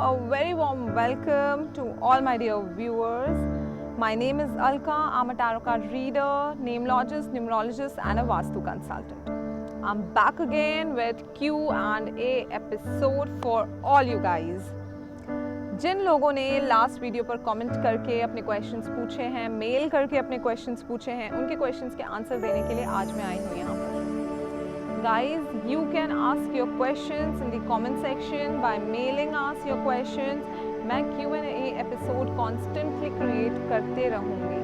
a very warm welcome to all my dear viewers. My name is Alka. I'm a tarot card reader, namelogist, numerologist and a Vastu consultant. I'm back again with Q&A episode for all you guys. जिन लोगों ने last video पर comment करके अपने questions पूछे हैं, mail करके अपने questions पूछे हैं, उनके क्वेश्चंस के आंसर देने के लिए आज मैं आई हूँ यहाँ पर. Guys, you can ask your questions in the comment section by mailing us your questions. मैं Q&A episode constantly create करते रहूँगी.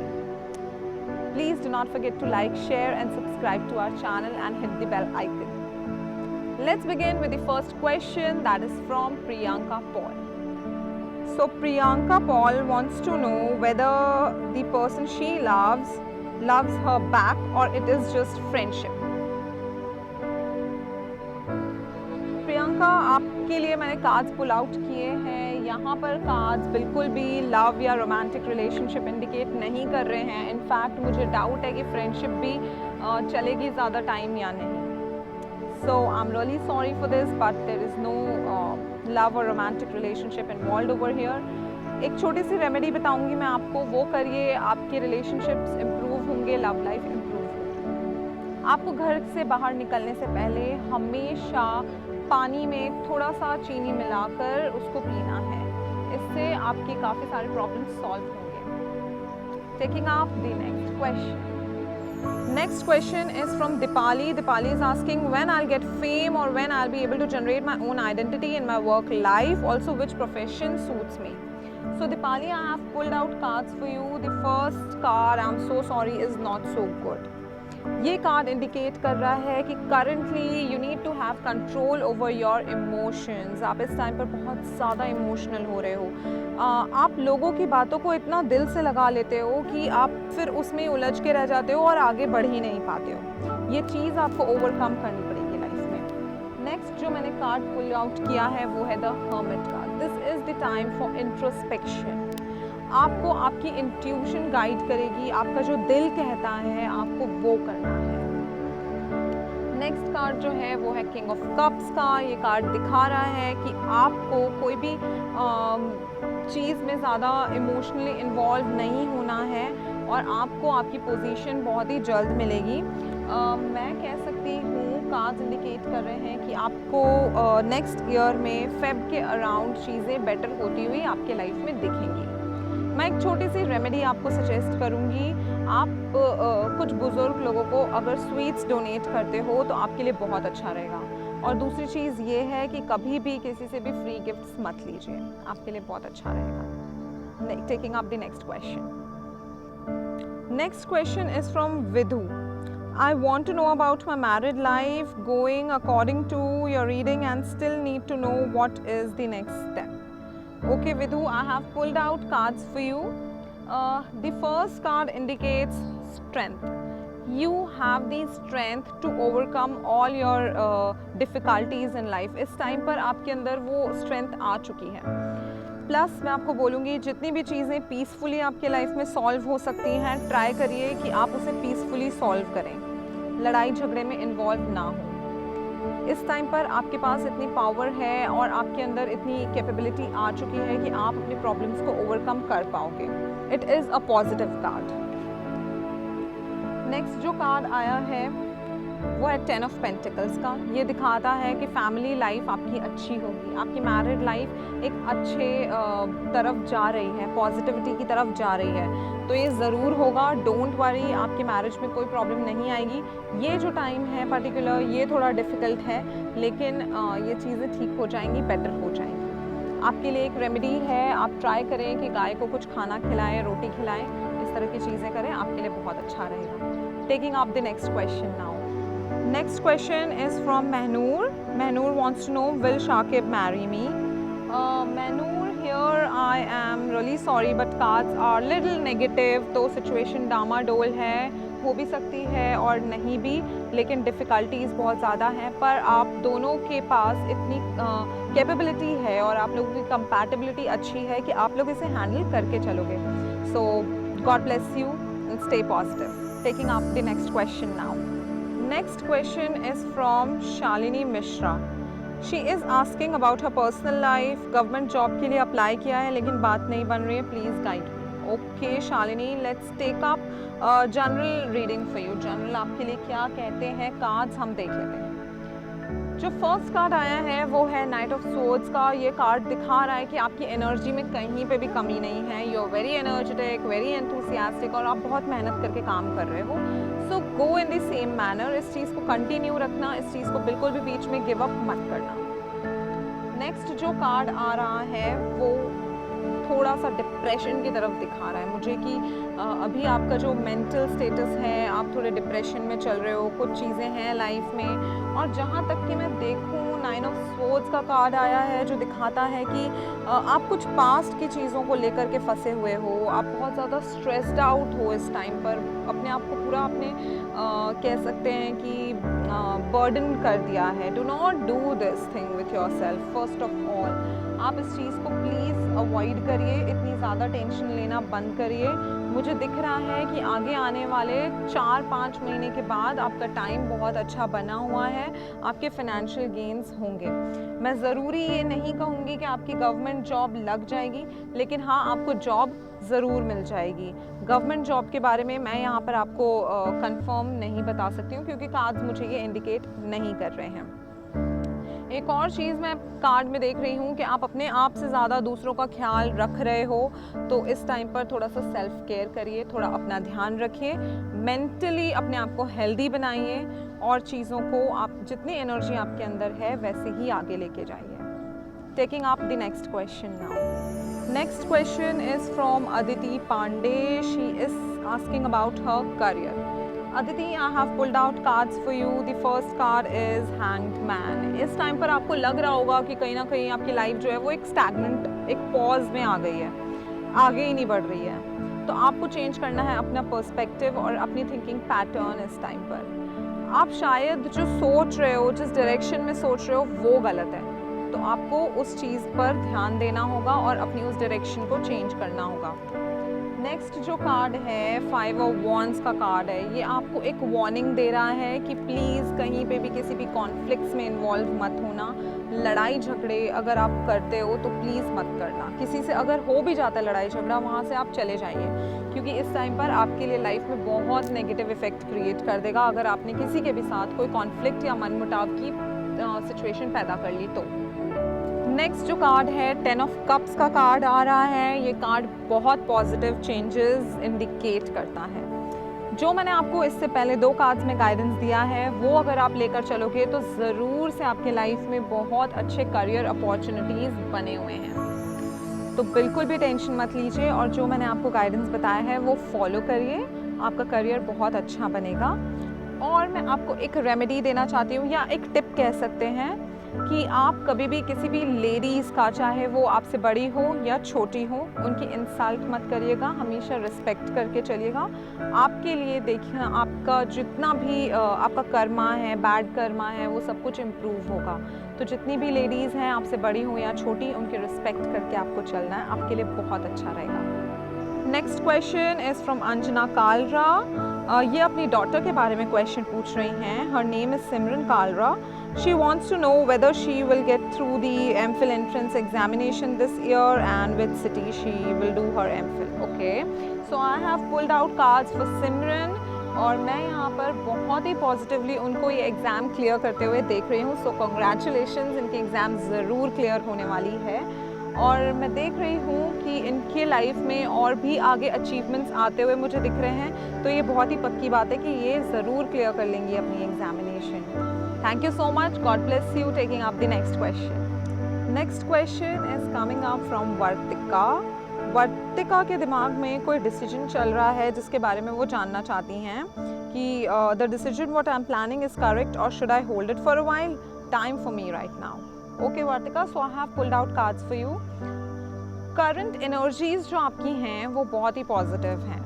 Please do not forget to like, share and subscribe to our channel and hit the bell icon. Let's begin with the first question, that is from Priyanka Paul. So Priyanka Paul wants to know whether the person she loves her back or it is just friendship. Priyanka, आपके लिए मैंने cards pull out किए हैं. यहाँ पर cards बिल्कुल भी love या रोमांटिक रिलेशनशिप इंडिकेट नहीं कर रहे हैं. इनफैक्ट मुझे डाउट है कि फ्रेंडशिप भी चलेगी ज़्यादा टाइम या नहीं. So I am really sorry for this but there is no love or romantic relationship involve over here. एक छोटी सी रेमेडी बताऊंगी मैं आपको, वो करिए, आपके रिलेशनशिप्स इम्प्रूव होंगे, लव लाइफ इम्प्रूव होगी. आपको घर से बाहर निकलने से पहले हमेशा पानी में थोड़ा सा चीनी मिलाकर उसको पीना है. इससे आपकी काफ़ी सारे प्रॉब्लम्स सॉल्व होंगे. Taking up the next question. Next question is from Dipali. Dipali is asking when I'll get fame or when I'll be able to generate my own identity in my work life. Also, which profession suits me. So Dipali, I have pulled out cards for you. The first card, I'm so sorry, is not so good. ये card indicate कर रहा है कि currently you need to have control over your emotions. आप इस time पर बहुत ज़्यादा इमोशनल हो रहे हो. आप लोगों की बातों को इतना दिल से लगा लेते हो कि आप फिर उसमें उलझ के रह जाते हो और आगे बढ़ ही नहीं पाते हो. ये चीज़ आपको ओवरकम करनी पड़ेगी लाइफ में. नेक्स्ट जो मैंने कार्ड पुल आउट किया है वो है the hermit card. This is the time for introspection. आपको आपकी इंट्यूशन गाइड करेगी. आपका जो दिल कहता है आपको वो करना है. नेक्स्ट कार्ड जो है वो है किंग ऑफ कप्स का. ये कार्ड दिखा रहा है कि आपको कोई भी चीज़ में ज़्यादा इमोशनली इन्वॉल्व नहीं होना है और आपको आपकी पोजीशन बहुत ही जल्द मिलेगी. मैं कह सकती हूँ कार्ड्स इंडिकेट कर रहे हैं कि आपको नेक्स्ट ईयर में फेब के अराउंड चीज़ें बेटर होती हुई आपके लाइफ में दिखेंगी. मैं एक छोटी सी रेमेडी आपको सजेस्ट करूंगी. आप कुछ बुज़ुर्ग लोगों को अगर स्वीट्स डोनेट करते हो तो आपके लिए बहुत अच्छा रहेगा. और दूसरी चीज़ ये है कि कभी भी किसी से भी फ्री गिफ्ट्स मत लीजिए, आपके लिए बहुत अच्छा रहेगा. Taking up the next question. Next question is from Vidhu. I want to know about my married life going according to your reading and still need to know what is the next step. Okay Vidhu, I have pulled out cards for you. The first card indicates strength. You have the strength to overcome all your difficulties in life. इस time पर आपके अंदर वो strength आ चुकी है. Plus मैं आपको बोलूँगी जितनी भी चीज़ें पीसफुली आपके लाइफ में सॉल्व हो सकती हैं, ट्राई करिए कि आप उसे पीसफुली सॉल्व करें, लड़ाई झगड़े में इन्वॉल्व ना हो. इस टाइम पर आपके पास इतनी पावर है और आपके अंदर इतनी कैपेबिलिटी आ चुकी है कि आप अपनी प्रॉब्लम्स को ओवरकम कर पाओगे. It is a positive card. Next जो कार्ड आया है वो है 10 ऑफ पेंटिकल्स का. ये दिखाता है कि फैमिली लाइफ आपकी अच्छी होगी, आपकी मैरिड लाइफ एक अच्छे तरफ जा रही है, पॉजिटिविटी की तरफ जा रही है. तो ये ज़रूर होगा. डोंट वरी, आपकी मैरिज में कोई प्रॉब्लम नहीं आएगी. ये जो टाइम है पर्टिकुलर ये थोड़ा डिफ़िकल्ट है लेकिन ये चीज़ें ठीक हो जाएंगी, बेटर हो जाएंगी. आपके लिए एक रेमेडी है, आप ट्राई करें कि गाय को कुछ खाना खिलाएं, रोटी खिलाएं, इस तरह की चीज़ें करें, आपके लिए बहुत अच्छा रहेगा. Taking up the next question now. Next question is from Mehnoor. Mehnoor wants to know, will Shakib marry me? Mehnoor, here I am really sorry but cards are little negative. तो situation डामाडोल है, हो भी सकती है और नहीं भी, लेकिन difficulties बहुत ज़्यादा हैं. पर आप दोनों के पास इतनी कैपेबिलिटी है और आप लोगों की compatibility अच्छी है कि आप लोग इसे handle करके चलोगे. So God bless you and stay positive. Taking up the next question now. Next question is from Shalini Mishra. She is asking about her personal life, government job के लिए अप्लाई किया है लेकिन बात नहीं बन रही है, please guide. Okay Shalini, let's take up general reading for you. General आपके लिए क्या कहते हैं कार्ड्स, हम देख लेते हैं। जो फर्स्ट कार्ड आया है वो है नाइट ऑफ सोर्ड्स का। ये कार्ड दिखा रहा है कि आपकी एनर्जी में कहीं पे भी कमी नहीं है। You are very energetic, very enthusiastic और आप बहुत मेहनत करके काम कर रहे हो। So go in the same manner, इस चीज़ को कंटिन्यू रखना, इस चीज़ को बिल्कुल भी बीच में गिव अप मत करना। नेक्स्ट जो कार्ड आ रहा है वो थोड़ा सा डिप्रेशन की तरफ दिखा रहा है मुझे कि अभी आपका जो मेंटल स्टेटस है, आप थोड़े डिप्रेशन में चल रहे हो, कुछ चीज़ें हैं लाइफ में। और जहाँ तक कि मैं देखूँ, नाइन ऑफ स्वॉर्ड्स का कार्ड आया है जो दिखाता है कि आप कुछ पास्ट की चीज़ों को लेकर के फंसे हुए हो, आप बहुत ज़्यादा स्ट्रेस्ड आउट हो इस टाइम पर, अपने आप को पूरा आपने कह सकते हैं कि बर्डन कर दिया है। Do not do this thing with your self first of all. आप इस चीज़ को प्लीज़ अवॉइड करिए, इतनी ज़्यादा टेंशन लेना बंद करिए। मुझे दिख रहा है कि आगे आने वाले 4-5 महीने के बाद आपका टाइम बहुत अच्छा बना हुआ है, आपके फाइनेंशियल गेन्स होंगे। मैं ज़रूरी ये नहीं कहूँगी कि आपकी गवर्नमेंट जॉब लग जाएगी, लेकिन हाँ आपको जॉब ज़रूर मिल जाएगी। गवर्नमेंट जॉब के बारे में मैं यहाँ पर आपको कंफर्म नहीं बता सकती हूँ क्योंकि कार्ड्स मुझे ये इंडिकेट नहीं कर रहे हैं। एक और चीज़ मैं कार्ड में देख रही हूँ कि आप अपने आप से ज़्यादा दूसरों का ख्याल रख रहे हो, तो इस टाइम पर थोड़ा सा सेल्फ केयर करिए, थोड़ा अपना ध्यान रखिए, मेंटली अपने आप को हेल्दी बनाइए और चीज़ों को आप जितनी एनर्जी आपके अंदर है वैसे ही आगे लेके जाइए। Taking up the next question now. Next question is from Aditi Pandey. She is asking about her career. Aditi, I have pulled out cards for you. The first card is Hanged Man. इस time पर आपको लग रहा होगा कि कहीं ना कहीं आपकी लाइफ जो है वो एक स्टैग्नेंट, एक पॉज में आ गई है, आगे ही नहीं बढ़ रही है। तो आपको चेंज करना है अपना पर्सपेक्टिव और अपनी थिंकिंग पैटर्न इस टाइम पर। आप शायद जो सोच रहे हो, जिस डायरेक्शन में सोच रहे हो वो गलत है, तो आपको उस चीज़ पर ध्यान देना होगा और अपनी उस डायरेक्शन को चेंज करना होगा। नेक्स्ट जो कार्ड है 5 ऑफ वॉन्ड्स का कार्ड है। ये आपको एक वार्निंग दे रहा है कि प्लीज़ कहीं पे भी किसी भी कॉन्फ्लिक्ट्स में इन्वॉल्व मत होना। लड़ाई झगड़े अगर आप करते हो तो प्लीज़ मत करना। किसी से अगर हो भी जाता है लड़ाई झगड़ा, वहाँ से आप चले जाइए क्योंकि इस टाइम पर आपके लिए लाइफ में बहुत नेगेटिव इफेक्ट क्रिएट कर देगा अगर आपने किसी के भी साथ कोई कॉन्फ्लिक्ट या मनमुटाव की सिचुएशन पैदा कर ली तो। नेक्स्ट जो कार्ड है 10 ऑफ कप्स का कार्ड आ रहा है। ये कार्ड बहुत पॉजिटिव चेंजेस इंडिकेट करता है। जो मैंने आपको इससे पहले 2 कार्ड्स में गाइडेंस दिया है वो अगर आप लेकर चलोगे तो ज़रूर से आपके लाइफ में बहुत अच्छे करियर अपॉर्चुनिटीज़ बने हुए हैं। तो बिल्कुल भी टेंशन मत लीजिए और जो मैंने आपको गाइडेंस बताया है वो फॉलो करिए, आपका करियर बहुत अच्छा बनेगा। और मैं आपको एक रेमेडी देना चाहती हूँ या एक टिप कह सकते हैं कि आप कभी भी किसी भी लेडीज़ का, चाहे वो आपसे बड़ी हो या छोटी हो, उनकी इंसल्ट मत करिएगा, हमेशा रिस्पेक्ट करके चलिएगा। आपके लिए देखिए आपका जितना भी आपका कर्मा है, बैड कर्मा है, वो सब कुछ इम्प्रूव होगा। तो जितनी भी लेडीज़ हैं आपसे बड़ी हो या छोटी, उनकी रिस्पेक्ट करके आपको चलना है, आपके लिए बहुत अच्छा रहेगा। Next question is from Anjana Kalra. ये अपनी डॉटर के बारे में क्वेश्चन पूछ रही हैं। Her name is Simran Kalra. She wants to know whether she will get through the MPhil entrance examination this year and which city she will do her MPhil. Okay, so I have pulled out cards for Simran और मैं यहाँ पर बहुत ही positively उनको ये exam clear करते हुए देख रही हूँ। सो कॉन्ग्रेचुलेशंस, इनकी एग्ज़ाम ज़रूर क्लियर होने वाली है और मैं देख रही हूँ कि इनके लाइफ में और भी आगे अचीवमेंट्स आते हुए मुझे दिख रहे हैं। तो ये बहुत ही पक्की बात है कि ये ज़रूर क्लियर कर लेंगी अपनी examination. Thank you so much. God bless you. Taking up the next question. Next question is coming up from Vartika. वर्तिका के दिमाग में कोई डिसीजन चल रहा है जिसके बारे में वो जानना चाहती हैं कि the decision what I'm planning is correct or should I hold it for a while? Time for me right now. Okay Vartika, so I have pulled out cards for you. Current energies जो आपकी हैं वो बहुत ही positive हैं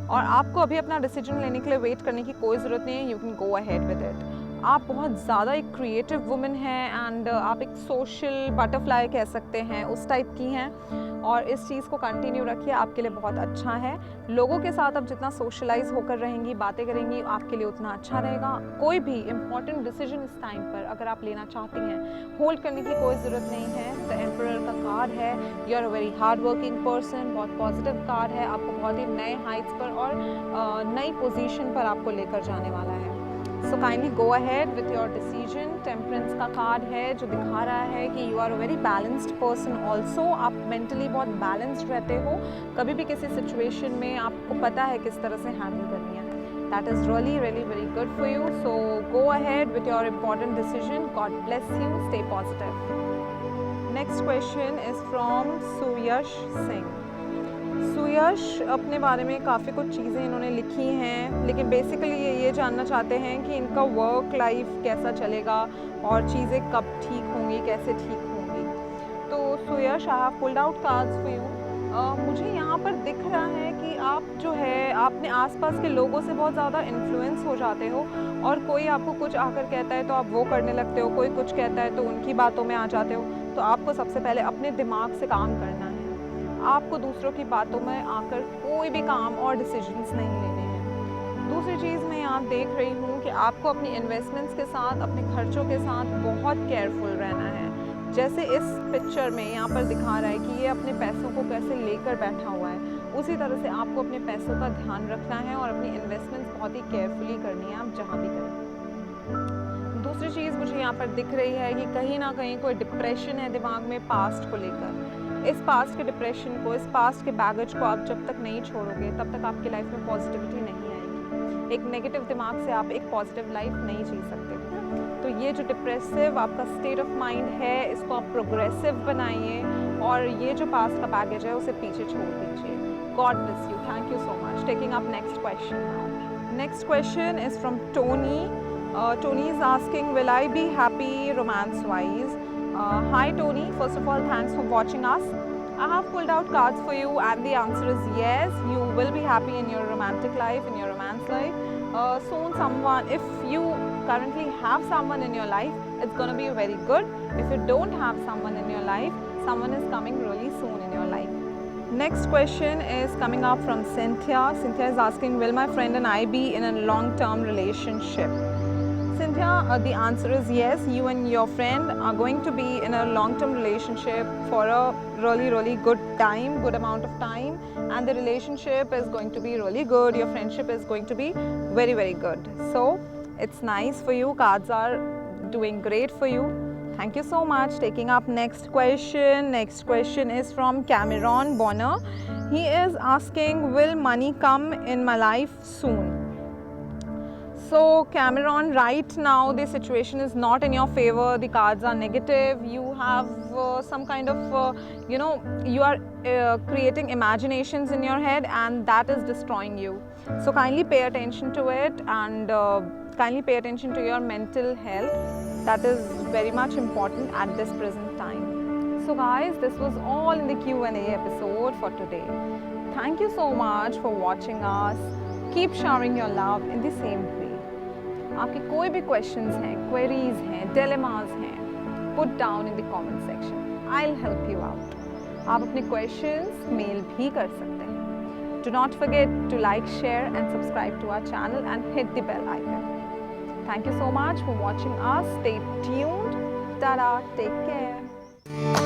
और आपको अभी अपना डिसीजन लेने के लिए वेट करने की कोई ज़रूरत नहीं है। You can go ahead with it. आप बहुत ज़्यादा एक क्रिएटिव वुमन हैं एंड आप एक सोशल बटरफ्लाई कह सकते हैं, उस टाइप की हैं और इस चीज़ को कंटिन्यू रखिए, आपके लिए बहुत अच्छा है। लोगों के साथ आप जितना सोशलाइज होकर रहेंगी, बातें करेंगी, आपके लिए उतना अच्छा रहेगा। कोई भी इंपॉर्टेंट डिसीजन इस टाइम पर अगर आप लेना चाहती हैं, होल्ड करने की कोई ज़रूरत नहीं है। द एम्परर का कार्ड है, you are a very hard working person, बहुत पॉजिटिव कार्ड है, आपको बहुत ही नए हाइट्स पर और नई पोजीशन पर आपको लेकर जाने वाला है। So kindly go ahead with your decision. Temperance का कार्ड है जो दिखा रहा है कि you are a very balanced person also, आप मेंटली बहुत बैलेंस्ड रहते हो, कभी भी किसी सिचुएशन में आपको पता है किस तरह से हैंडल करनी है। That is really really very good for you. So go ahead with your important decision. God bless you, stay positive. Next question is from Suyash Singh. Suyash अपने बारे में काफ़ी कुछ चीज़ें इन्होंने लिखी हैं, लेकिन बेसिकली ये जानना चाहते हैं कि इनका वर्क लाइफ कैसा चलेगा और चीज़ें कब ठीक होंगी, कैसे ठीक होंगी। तो Suyash, I have pulled out cards for you. मुझे यहाँ पर दिख रहा है कि आप जो है अपने आसपास के लोगों से बहुत ज़्यादा इन्फ्लुएंस हो जाते हो और कोई आपको कुछ आकर कहता है तो आप वो करने लगते हो, कोई कुछ कहता है तो उनकी बातों में आ जाते हो। तो आपको सबसे पहले अपने दिमाग से काम करना है, आपको दूसरों की बातों में आकर कोई भी काम और डिसीजंस नहीं लेने हैं। दूसरी चीज़ मैं यहाँ देख रही हूँ कि आपको अपनी इन्वेस्टमेंट्स के साथ, अपने खर्चों के साथ बहुत केयरफुल रहना है। जैसे इस पिक्चर में यहाँ पर दिखा रहा है कि ये अपने पैसों को कैसे लेकर बैठा हुआ है, उसी तरह से आपको अपने पैसों का ध्यान रखना है और अपनी इन्वेस्टमेंट्स बहुत ही केयरफुली करनी है, आप जहाँ भी करें। दूसरी चीज़ मुझे यहाँ पर दिख रही है कि कहीं ना कहीं कोई डिप्रेशन है दिमाग में पास्ट को लेकर। इस पास्ट के डिप्रेशन को, इस पास्ट के बैगेज को आप जब तक नहीं छोड़ोगे तब तक आपकी लाइफ में पॉजिटिविटी नहीं आएगी। एक नेगेटिव दिमाग से आप एक पॉजिटिव लाइफ नहीं जी सकते। तो ये जो डिप्रेसिव आपका स्टेट ऑफ माइंड है, इसको आप प्रोग्रेसिव बनाइए और ये जो पास्ट का बैगेज है उसे पीछे छोड़ दीजिए। God bless you, thank you so much. Taking up next question now. Next question is from Tony. Tony is asking, will I be happy romance wise? Hi Tony, first of all thanks for watching us. I have pulled out cards for you and the answer is yes, you will be happy in your romantic life, in your romance life. Soon someone, if you currently have someone in your life, it's going to be very good. If you don't have someone in your life, someone is coming really soon in your life. Next question is coming up from Cynthia. Cynthia is asking, will my friend and I be in a long-term relationship? Cynthia, the answer is yes. You and your friend are going to be in a long-term relationship for a really good time, good amount of time, and the relationship is going to be really good. Your friendship is going to be very good. So it's nice for you. Cards are doing great for you. Thank you so much. Taking up next question. Next question is from Cameron Bonner. He is asking, will money come in my life soon? So Cameron, right now the situation is not in your favor. The cards are negative. You have some kind of you are creating imaginations in your head and that is destroying you. So kindly pay attention to it and kindly pay attention to your mental health. That is very much important at this present time. So guys, this was all in the Q&A episode for today. Thank you so much for watching us. Keep showering your love in the same way. आपके कोई भी questions हैं, queries हैं, dilemmas हैं, put down in the comment section. I will help you out. आप अपने questions mail भी कर सकते हैं. Do not forget to like, share and subscribe to our channel and hit the bell icon. Thank you so much for watching us. Stay tuned. Ta-da. Take care.